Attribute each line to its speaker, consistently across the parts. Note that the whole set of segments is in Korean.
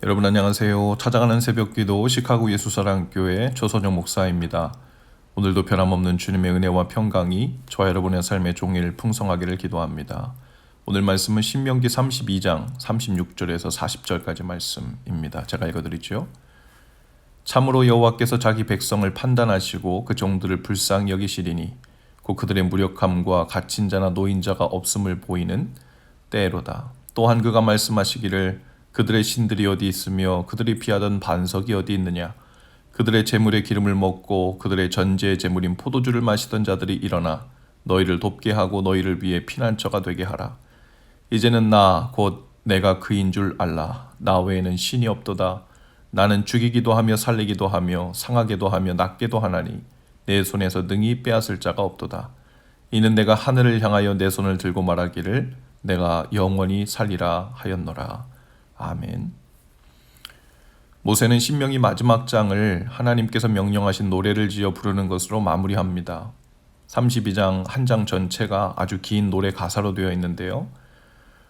Speaker 1: 여러분 안녕하세요. 찾아가는 새벽기도 시카고 예수사랑교회 조선영 목사입니다. 오늘도 변함없는 주님의 은혜와 평강이 저와 여러분의 삶의 종일 풍성하기를 기도합니다. 오늘 말씀은 신명기 32장 36절에서 40절까지 말씀입니다. 제가 읽어드리죠. 참으로 여호와께서 자기 백성을 판단하시고 그 종들을 불쌍히 여기시리니 곧 그들의 무력함과 갇힌 자나 노인자가 없음을 보이는 때로다. 또한 그가 말씀하시기를 그들의 신들이 어디 있으며 그들이 피하던 반석이 어디 있느냐. 그들의 재물의 기름을 먹고 그들의 전제의 재물인 포도주를 마시던 자들이 일어나 너희를 돕게 하고 너희를 위해 피난처가 되게 하라. 이제는 나 곧 내가 그인 줄 알라. 나 외에는 신이 없도다. 나는 죽이기도 하며 살리기도 하며 상하게도 하며 낫게도 하나니 내 손에서 능히 빼앗을 자가 없도다. 이는 내가 하늘을 향하여 내 손을 들고 말하기를 내가 영원히 살리라 하였노라. 아멘. 모세는 신명기 마지막 장을 하나님께서 명령하신 노래를 지어 부르는 것으로 마무리합니다. 32장 한 장 전체가 아주 긴 노래 가사로 되어 있는데요.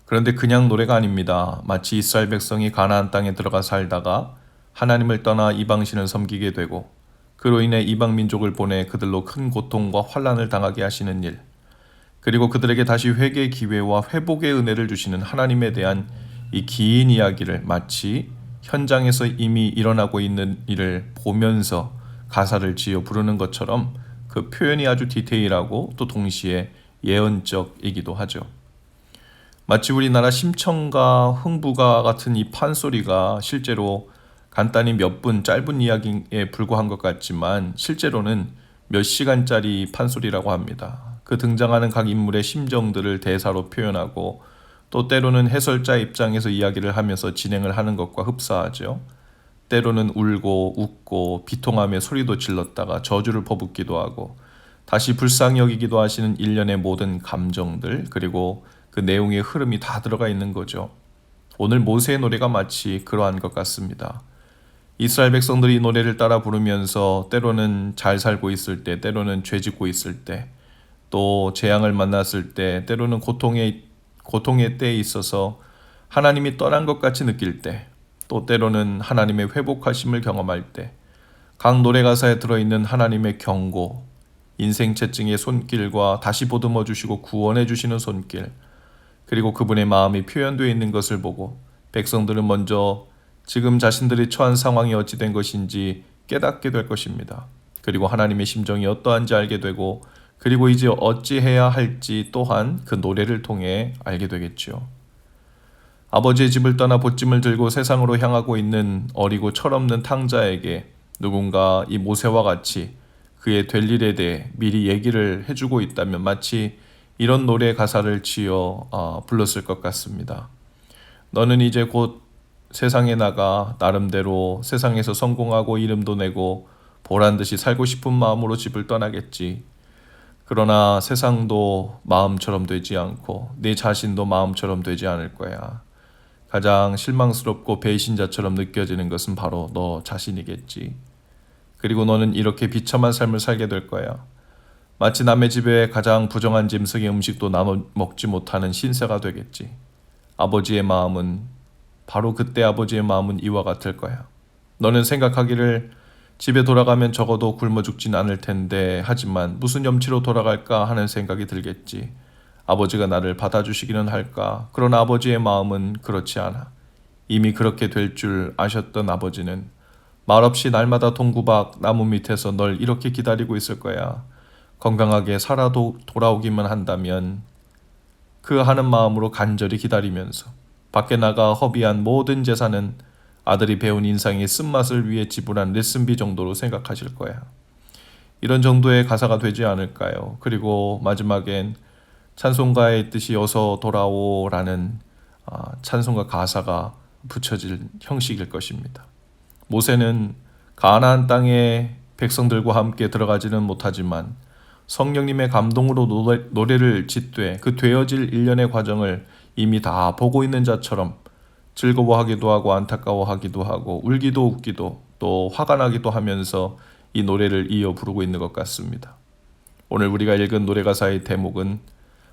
Speaker 1: 그런데 그냥 노래가 아닙니다. 마치 이스라엘 백성이 가나안 땅에 들어가 살다가 하나님을 떠나 이방신을 섬기게 되고 그로 인해 이방 민족을 보내 그들로 큰 고통과 환난을 당하게 하시는 일, 그리고 그들에게 다시 회개의 기회와 회복의 은혜를 주시는 하나님에 대한 이 긴 이야기를 마치 현장에서 이미 일어나고 있는 일을 보면서 가사를 지어 부르는 것처럼 그 표현이 아주 디테일하고 또 동시에 예언적이기도 하죠. 마치 우리나라 심청가, 흥부가 같은 이 판소리가 실제로 간단히 몇 분 짧은 이야기에 불과한 것 같지만 실제로는 몇 시간짜리 판소리라고 합니다. 그 등장하는 각 인물의 심정들을 대사로 표현하고 또 때로는 해설자 입장에서 이야기를 하면서 진행을 하는 것과 흡사하죠. 때로는 울고 웃고 비통하며 소리도 질렀다가 저주를 퍼붓기도 하고 다시 불쌍히 여기기도 하시는 일련의 모든 감정들, 그리고 그 내용의 흐름이 다 들어가 있는 거죠. 오늘 모세의 노래가 마치 그러한 것 같습니다. 이스라엘 백성들이 이 노래를 따라 부르면서 때로는 잘 살고 있을 때, 때로는 죄짓고 있을 때, 또 재앙을 만났을 때, 때로는 고통의 때에 있어서 하나님이 떠난 것 같이 느낄 때, 또 때로는 하나님의 회복하심을 경험할 때, 각 노래 가사에 들어있는 하나님의 경고, 인생 채증의 손길과 다시 보듬어 주시고 구원해 주시는 손길, 그리고 그분의 마음이 표현되어 있는 것을 보고 백성들은 먼저 지금 자신들이 처한 상황이 어찌 된 것인지 깨닫게 될 것입니다. 그리고 하나님의 심정이 어떠한지 알게 되고, 그리고 이제 어찌해야 할지 또한 그 노래를 통해 알게 되겠죠. 아버지의 집을 떠나 보찜을 들고 세상으로 향하고 있는 어리고 철없는 탕자에게 누군가 이 모세와 같이 그의 될 일에 대해 미리 얘기를 해주고 있다면 마치 이런 노래 가사를 지어 불렀을 것 같습니다. 너는 이제 곧 세상에 나가 나름대로 세상에서 성공하고 이름도 내고 보란듯이 살고 싶은 마음으로 집을 떠나겠지. 그러나 세상도 마음처럼 되지 않고 네 자신도 마음처럼 되지 않을 거야. 가장 실망스럽고 배신자처럼 느껴지는 것은 바로 너 자신이겠지. 그리고 너는 이렇게 비참한 삶을 살게 될 거야. 마치 남의 집에 가장 부정한 짐승의 음식도 나눠 먹지 못하는 신세가 되겠지. 아버지의 마음은 바로 그때 아버지의 마음은 이와 같을 거야. 너는 생각하기를 집에 돌아가면 적어도 굶어 죽진 않을 텐데, 하지만 무슨 염치로 돌아갈까 하는 생각이 들겠지. 아버지가 나를 받아주시기는 할까? 그러나 아버지의 마음은 그렇지 않아. 이미 그렇게 될 줄 아셨던 아버지는 말없이 날마다 동구박 나무 밑에서 널 이렇게 기다리고 있을 거야. 건강하게 살아도 돌아오기만 한다면 그 하는 마음으로 간절히 기다리면서 밖에 나가 허비한 모든 재산은 아들이 배운 인상의 쓴맛을 위해 지불한 레슨비 정도로 생각하실 거야. 이런 정도의 가사가 되지 않을까요? 그리고 마지막엔 찬송가의 뜻이 어서 돌아오라는 찬송가 가사가 붙여질 형식일 것입니다. 모세는 가나안 땅에 백성들과 함께 들어가지는 못하지만 성령님의 감동으로 노래를 짓되 그 되어질 일련의 과정을 이미 다 보고 있는 자처럼 즐거워하기도 하고 안타까워하기도 하고 울기도 웃기도 또 화가 나기도 하면서 이 노래를 이어 부르고 있는 것 같습니다. 오늘 우리가 읽은 노래 가사의 대목은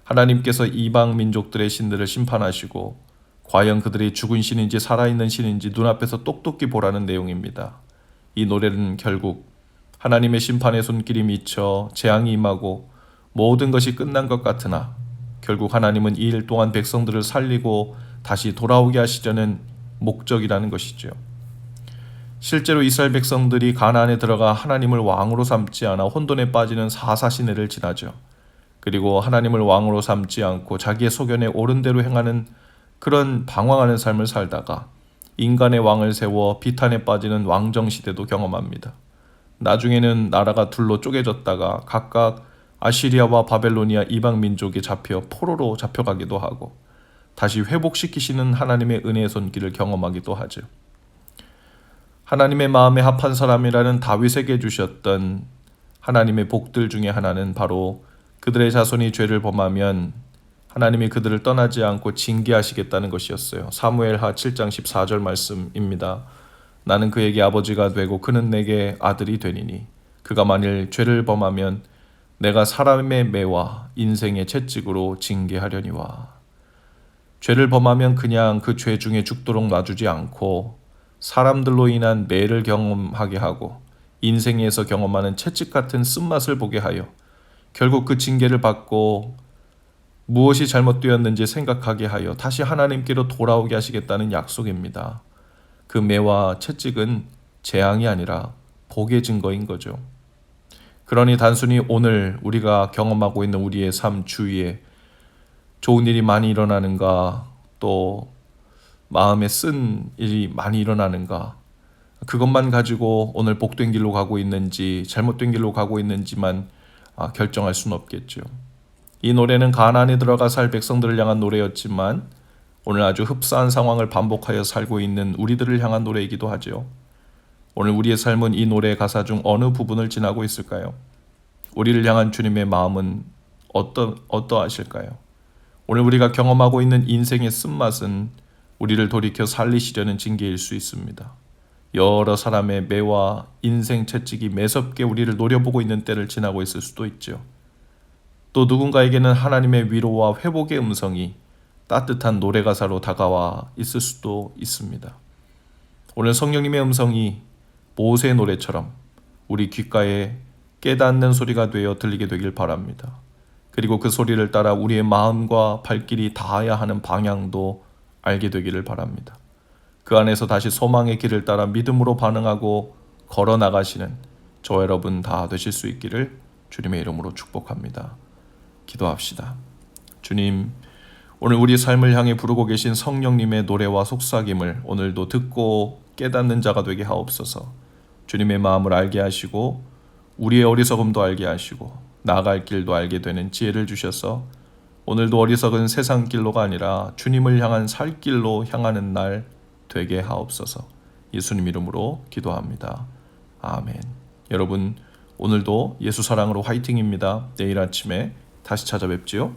Speaker 1: 하나님께서 이방 민족들의 신들을 심판하시고 과연 그들이 죽은 신인지 살아있는 신인지 눈앞에서 똑똑히 보라는 내용입니다. 이 노래는 결국 하나님의 심판의 손길이 미쳐 재앙이 임하고 모든 것이 끝난 것 같으나 결국 하나님은 이 일 동안 백성들을 살리고 다시 돌아오게 하시려는 목적이라는 것이죠. 실제로 이스라엘 백성들이 가나안에 들어가 하나님을 왕으로 삼지 않아 혼돈에 빠지는 사사시내를 지나죠. 그리고 하나님을 왕으로 삼지 않고 자기의 소견에 옳은 대로 행하는 그런 방황하는 삶을 살다가 인간의 왕을 세워 비탄에 빠지는 왕정시대도 경험합니다. 나중에는 나라가 둘로 쪼개졌다가 각각 아시리아와 바벨로니아 이방 민족에 잡혀 포로로 잡혀가기도 하고 다시 회복시키시는 하나님의 은혜의 손길을 경험하기도 하죠. 하나님의 마음에 합한 사람이라는 다윗에게 주셨던 하나님의 복들 중에 하나는 바로 그들의 자손이 죄를 범하면 하나님이 그들을 떠나지 않고 징계하시겠다는 것이었어요. 사무엘하 7장 14절 말씀입니다. 나는 그에게 아버지가 되고 그는 내게 아들이 되니니 그가 만일 죄를 범하면 내가 사람의 매와 인생의 채찍으로 징계하려니와. 죄를 범하면 그냥 그 죄 중에 죽도록 놔두지 않고 사람들로 인한 매를 경험하게 하고 인생에서 경험하는 채찍 같은 쓴맛을 보게 하여 결국 그 징계를 받고 무엇이 잘못되었는지 생각하게 하여 다시 하나님께로 돌아오게 하시겠다는 약속입니다. 그 매와 채찍은 재앙이 아니라 복의 증거인 거죠. 그러니 단순히 오늘 우리가 경험하고 있는 우리의 삶 주위에 좋은 일이 많이 일어나는가, 또 마음에 쓴 일이 많이 일어나는가, 그것만 가지고 오늘 복된 길로 가고 있는지 잘못된 길로 가고 있는지만 결정할 수는 없겠죠. 이 노래는 가나안에 들어가 살 백성들을 향한 노래였지만 오늘 아주 흡사한 상황을 반복하여 살고 있는 우리들을 향한 노래이기도 하죠. 오늘 우리의 삶은 이 노래의 가사 중 어느 부분을 지나고 있을까요? 우리를 향한 주님의 마음은 어떠하실까요? 오늘 우리가 경험하고 있는 인생의 쓴맛은 우리를 돌이켜 살리시려는 징계일 수 있습니다. 여러 사람의 매와 인생 채찍이 매섭게 우리를 노려보고 있는 때를 지나고 있을 수도 있죠. 또 누군가에게는 하나님의 위로와 회복의 음성이 따뜻한 노래 가사로 다가와 있을 수도 있습니다. 오늘 성령님의 음성이 모세의 노래처럼 우리 귓가에 깨닫는 소리가 되어 들리게 되길 바랍니다. 그리고 그 소리를 따라 우리의 마음과 발길이 닿아야 하는 방향도 알게 되기를 바랍니다. 그 안에서 다시 소망의 길을 따라 믿음으로 반응하고 걸어 나가시는 저와 여러분 다 되실 수 있기를 주님의 이름으로 축복합니다. 기도합시다. 주님, 오늘 우리 삶을 향해 부르고 계신 성령님의 노래와 속삭임을 오늘도 듣고 깨닫는 자가 되게 하옵소서. 주님의 마음을 알게 하시고 우리의 어리석음도 알게 하시고 나아갈 길도 알게 되는 지혜를 주셔서 오늘도 어리석은 세상 길로가 아니라 주님을 향한 살 길로 향하는 날 되게 하옵소서. 예수님 이름으로 기도합니다. 아멘. 여러분, 오늘도 예수 사랑으로 화이팅입니다. 내일 아침에 다시 찾아뵙지요.